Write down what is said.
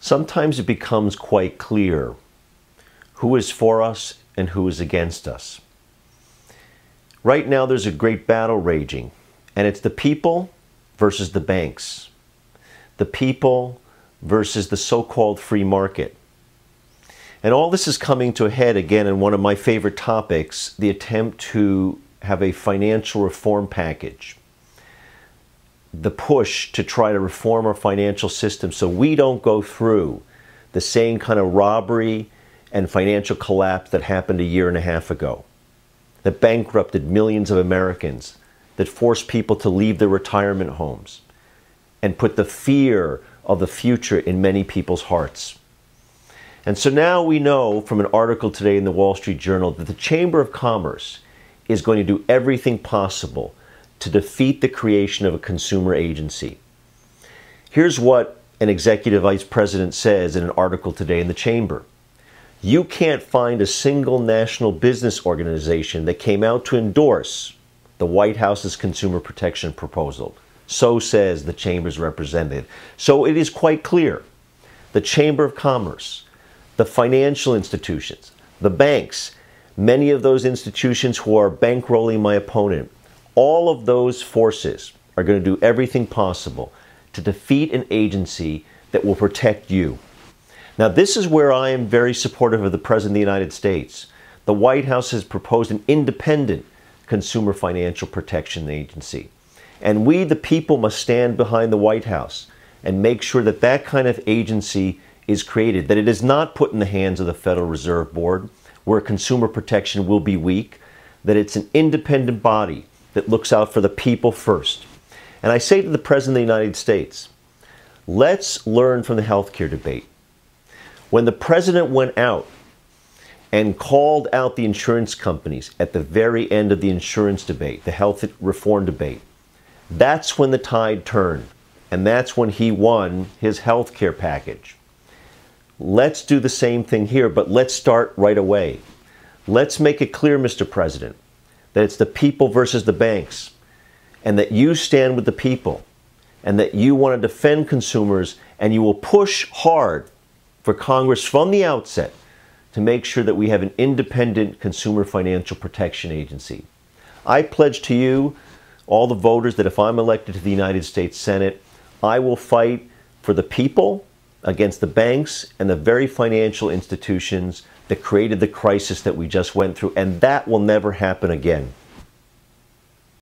sometimes it becomes quite clear who is for us and who is against us. Right now there's a great battle raging, and it's the people versus the banks. The people versus the so-called free market. And all this is coming to a head again in one of my favorite topics, the attempt to have a financial reform package. The push to try to reform our financial system so we don't go through the same kind of robbery and financial collapse that happened a year and a half ago, that bankrupted millions of Americans, that forced people to leave their retirement homes, and put the fear of the future in many people's hearts. And so now we know from an article today in the Wall Street Journal that the Chamber of Commerce is going to do everything possible to defeat the creation of a consumer agency. Here's what an executive vice president says in an article today in the Chamber. You can't find a single national business organization that came out to endorse the White House's consumer protection proposal. So says the Chamber's representative. So it is quite clear. The Chamber of Commerce, the financial institutions, the banks, many of those institutions who are bankrolling my opponent, all of those forces are going to do everything possible to defeat an agency that will protect you. Now, this is where I am very supportive of the President of the United States. The White House has proposed an independent consumer financial protection agency. And we, the people, must stand behind the White House and make sure that that kind of agency is created, that it is not put in the hands of the Federal Reserve Board, where consumer protection will be weak, that it's an independent body that looks out for the people first. And I say to the President of the United States, let's learn from the healthcare debate. When the President went out and called out the insurance companies at the very end of the insurance debate, the health reform debate, that's when the tide turned, and that's when he won his health care package. Let's do the same thing here, but let's start right away. Let's make it clear, Mr. President, that it's the people versus the banks, and that you stand with the people, and that you want to defend consumers, and you will push hard for Congress from the outset to make sure that we have an independent consumer financial protection agency. I pledge to you, all the voters, that if I'm elected to the United States Senate, I will fight for the people against the banks and the very financial institutions that created the crisis that we just went through, and that will never happen again.